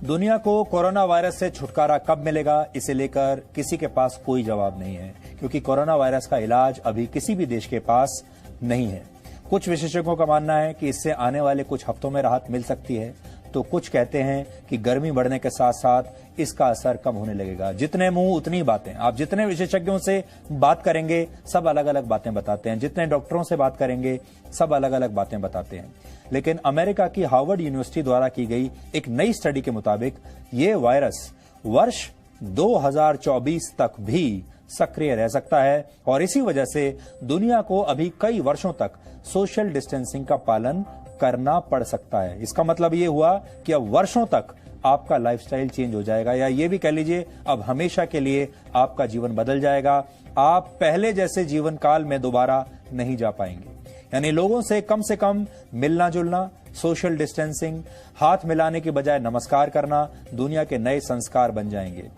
दुनिया को corona virus से छुटकारा कब मिलेगा, इसे लेकर किसी के पास कोई जवाब नहीं है, क्योंकि कोरोना वायरस का इलाज अभी किसी भी देश के पास नहीं है। कुछ विशेषज्ञों का मानना है कि इससे आने वाले कुछ हफ्तों में राहत मिल सकती है, तो कुछ कहते हैं कि गर्मी बढ़ने के साथ साथ इसका असर कम होने लगेगा। जितने मुंह उतनी बातें। आप जितने विशेषज्ञों से बात करेंगे सब अलग अलग बातें बताते हैं, जितने डॉक्टरों से बात करेंगे सब अलग अलग बातें बताते हैं। लेकिन अमेरिका की हार्वर्ड यूनिवर्सिटी द्वारा की गई एक नई स्टडी के मुताबिक ये वायरस वर्ष 2024 तक भी सक्रिय रह सकता है और इसी वजह से दुनिया को अभी कई वर्षों तक सोशल डिस्टेंसिंग का पालन करना पड़ सकता है। इसका मतलब ये हुआ कि अब वर्षों तक आपका लाइफस्टाइल चेंज हो जाएगा, या ये भी कह लीजिए अब हमेशा के लिए आपका जीवन बदल जाएगा। आप पहले जैसे जीवन काल में दोबारा नहीं जा पाएंगे। यानी लोगों से कम मिलना जुलना, सोशल डिस्टेंसिंग, हाथ मिलाने की बजाय नमस्कार करना दुनिया के नए संस्कार बन जाएंगे।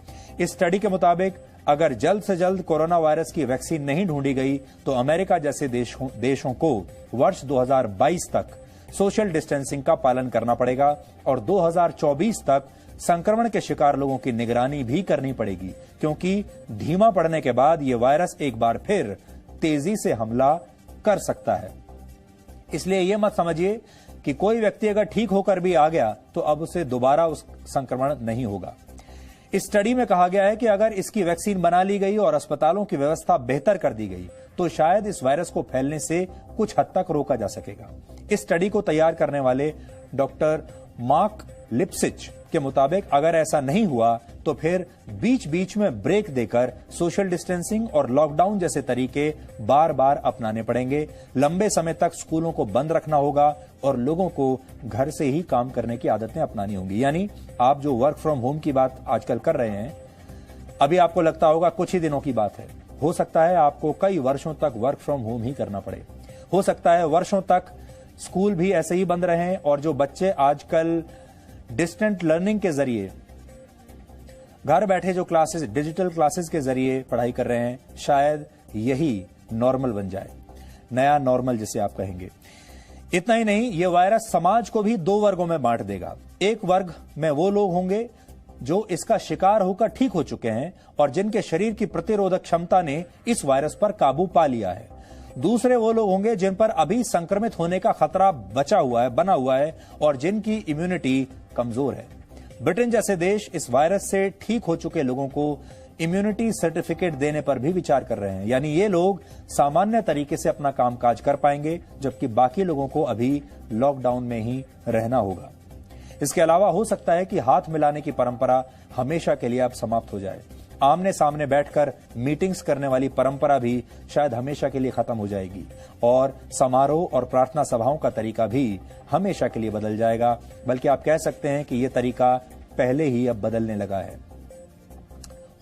इस स्टडी के मुताबिक अगर जल्द से जल्द कोरोना वायरस की वैक्सीन नहीं ढूंढी गई तो अमेरिका जैसे देशों को वर्ष 2022 तक सोशल डिस्टेंसिंग का पालन करना पड़ेगा और 2024 तक संक्रमण के शिकार लोगों की निगरानी भी करनी पड़ेगी, क्योंकि धीमा पड़ने के बाद यह वायरस एक बार फिर तेजी से हमला कर सकता है। इसलिए यह मत समझिए कि कोई व्यक्ति अगर ठीक होकर भी आ गया तो अब उसे दोबारा उस संक्रमण नहीं होगा। इस स्टडी में कहा गया है कि अगर इसकी वैक्सीन बना ली गई और अस्पतालों की व्यवस्था बेहतर कर दी गई तो शायद इस वायरस को फैलने से कुछ हद तक रोका जा सकेगा। इस स्टडी को तैयार करने वाले डॉक्टर मार्क लिप्सिच के मुताबिक अगर ऐसा नहीं हुआ तो फिर बीच बीच में ब्रेक देकर सोशल डिस्टेंसिंग और लॉकडाउन जैसे तरीके बार बार अपनाने पड़ेंगे। लंबे समय तक स्कूलों को बंद रखना होगा और लोगों को घर से ही काम करने की आदतें अपनानी होंगी। यानी आप जो वर्क फ्रॉम होम की बात आजकल कर रहे हैं, अभी आपको लगता होगा कुछ ही दिनों की बात है, हो सकता है आपको कई वर्षों तक वर्क फ्रॉम होम ही करना पड़े। हो सकता है वर्षों तक स्कूल भी ऐसे ही बंद रहें और जो बच्चे आजकल डिस्टेंट लर्निंग के जरिए घर बैठे जो क्लासेस, डिजिटल क्लासेस के जरिए पढ़ाई कर रहे हैं, शायद यही नॉर्मल बन जाए, नया नॉर्मल जिसे आप कहेंगे। इतना ही नहीं, यह वायरस समाज को भी दो वर्गों में बांट देगा। एक वर्ग में वो लोग होंगे जो इसका शिकार होकर ठीक हो चुके हैं और जिनके शरीर की प्रतिरोधक क्षमता ने इस वायरस पर काबू पा लिया है। दूसरे वो लोग होंगे जिन पर अभी संक्रमित होने का खतरा बना हुआ है और जिनकी इम्यूनिटी कमजोर है। ब्रिटेन जैसे देश इस वायरस से ठीक हो चुके लोगों को इम्यूनिटी सर्टिफिकेट देने पर भी विचार कर रहे हैं। यानी ये लोग सामान्य तरीके से अपना कामकाज कर पाएंगे, जबकि बाकी लोगों को अभी लॉकडाउन में ही रहना होगा। इसके अलावा हो सकता है कि हाथ मिलाने की परंपरा हमेशा के लिए अब समाप्त हो जाए। आमने सामने बैठकर मीटिंग्स करने वाली परंपरा भी शायद हमेशा के लिए खत्म हो जाएगी और समारोह और प्रार्थना सभाओं का तरीका भी हमेशा के लिए बदल जाएगा। बल्कि आप कह सकते हैं कि यह तरीका पहले ही अब बदलने लगा है।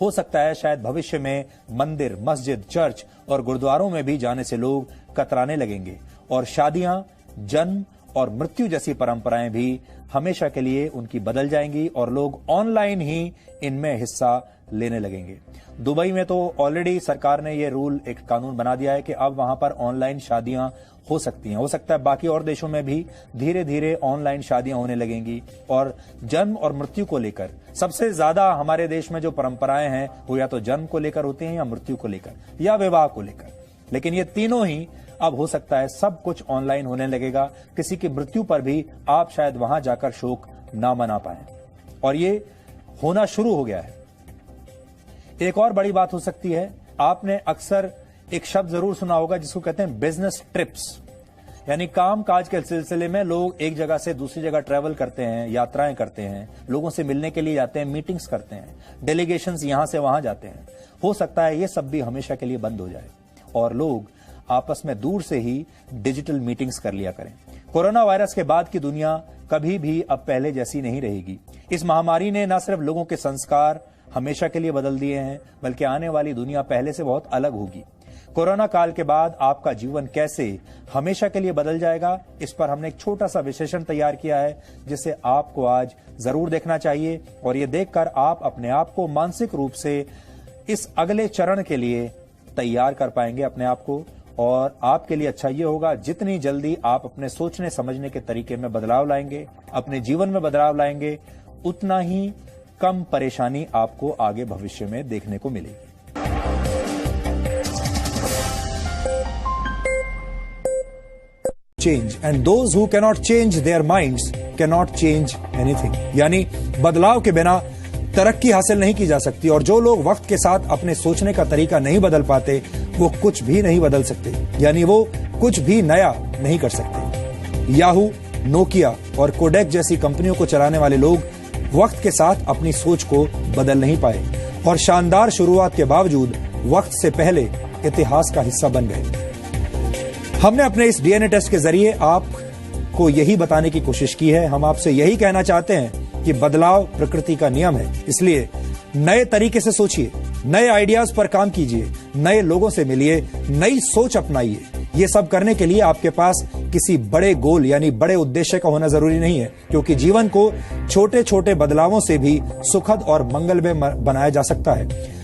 हो सकता है शायद भविष्य में मंदिर, मस्जिद, चर्च और गुरुद्वारों में भी जाने से लोग कतराने लगेंगे और शादियां, जन्म और मृत्यु जैसी परंपराएं भी हमेशा के लिए उनकी बदल जाएंगी और लोग ऑनलाइन ही इनमें हिस्सा लेने लगेंगे। दुबई में तो ऑलरेडी सरकार ने यह रूल, एक कानून बना दिया है कि अब वहां पर ऑनलाइन शादियां हो सकती हैं। हो सकता है बाकी और देशों में भी धीरे धीरे ऑनलाइन शादियां होने लगेंगी। और जन्म और मृत्यु को लेकर सबसे ज्यादा हमारे देश में जो परंपराएं हैं वो या तो जन्म को लेकर होती हैं या मृत्यु को लेकर या विवाह को लेकर, लेकिन ये तीनों ही अब हो सकता है सब कुछ ऑनलाइन होने लगेगा। किसी की मृत्यु पर भी आप शायद वहां जाकर शोक ना मना पाएं और ये होना शुरू हो गया है। एक और बड़ी बात हो सकती है, आपने अक्सर एक शब्द जरूर सुना होगा जिसको कहते हैं बिजनेस ट्रिप्स। यानी काम काज के सिलसिले में लोग एक जगह से दूसरी जगह ट्रैवल करते हैं, यात्राएं करते हैं, लोगों से मिलने के लिए जाते हैं, मीटिंग्स करते हैं, डेलीगेशंस यहां से वहां जाते हैं। हो सकता है ये सब भी हमेशा के लिए बंद हो जाए और लोग आपस में दूर से ही डिजिटल मीटिंग्स कर लिया करें। कोरोना वायरस के बाद की दुनिया कभी भी अब पहले जैसी नहीं रहेगी। इस महामारी ने न सिर्फ लोगों के संस्कार हमेशा के लिए बदल दिए हैं, बल्कि आने वाली दुनिया पहले से बहुत अलग होगी। कोरोना काल के बाद आपका जीवन कैसे हमेशा के लिए बदल जाएगा, इस पर हमने एक छोटा सा विश्लेषण तैयार किया है जिसे आपको आज जरूर देखना चाहिए और ये देखकर आप अपने आप को मानसिक रूप से इस अगले चरण के लिए तैयार कर पाएंगे अपने आप को। और आपके लिए अच्छा ये होगा जितनी जल्दी आप अपने सोचने समझने के तरीके में बदलाव लाएंगे, अपने जीवन में बदलाव लाएंगे, उतना ही कम परेशानी आपको आगे भविष्य में देखने को मिलेगी। Change and those who cannot change their minds cannot change anything, यानी बदलाव के बिना तरक्की हासिल नहीं की जा सकती, और जो लोग वक्त के साथ अपने सोचने का तरीका नहीं बदल पाते वो कुछ भी नहीं बदल सकते, यानी वो कुछ भी नया नहीं कर सकते। याहू, नोकिया और कोडेक जैसी कंपनियों को चलाने वाले लोग वक्त के साथ अपनी सोच को बदल नहीं पाए और शानदार शुरुआत के बावजूद वक्त से पहले इतिहास का हिस्सा बन गए। हमने अपने इस डीएनए टेस्ट के जरिए आपको यही बताने की कोशिश की है। हम आपसे यही कहना चाहते हैं कि बदलाव प्रकृति का नियम है, इसलिए नए तरीके से सोचिए, नए आइडियाज पर काम कीजिए, नए लोगों से मिलिए, नई सोच अपनाइए। ये सब करने के लिए आपके पास किसी बड़े गोल यानी बड़े उद्देश्य का होना जरूरी नहीं है, क्योंकि जीवन को छोटे छोटे बदलावों से भी सुखद और मंगलमय बनाया जा सकता है।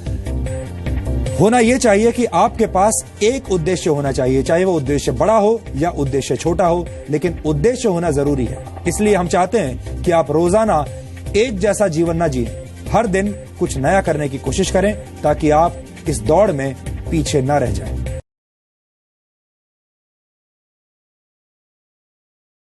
होना यह चाहिए कि आपके पास एक उद्देश्य होना चाहिए, चाहे वो उद्देश्य बड़ा हो या उद्देश्य छोटा हो, लेकिन उद्देश्य होना जरूरी है। इसलिए हम चाहते हैं कि आप रोजाना एक जैसा जीवन ना जिए, हर दिन कुछ नया करने की कोशिश करें ताकि आप इस दौड़ में पीछे न रह जाएं।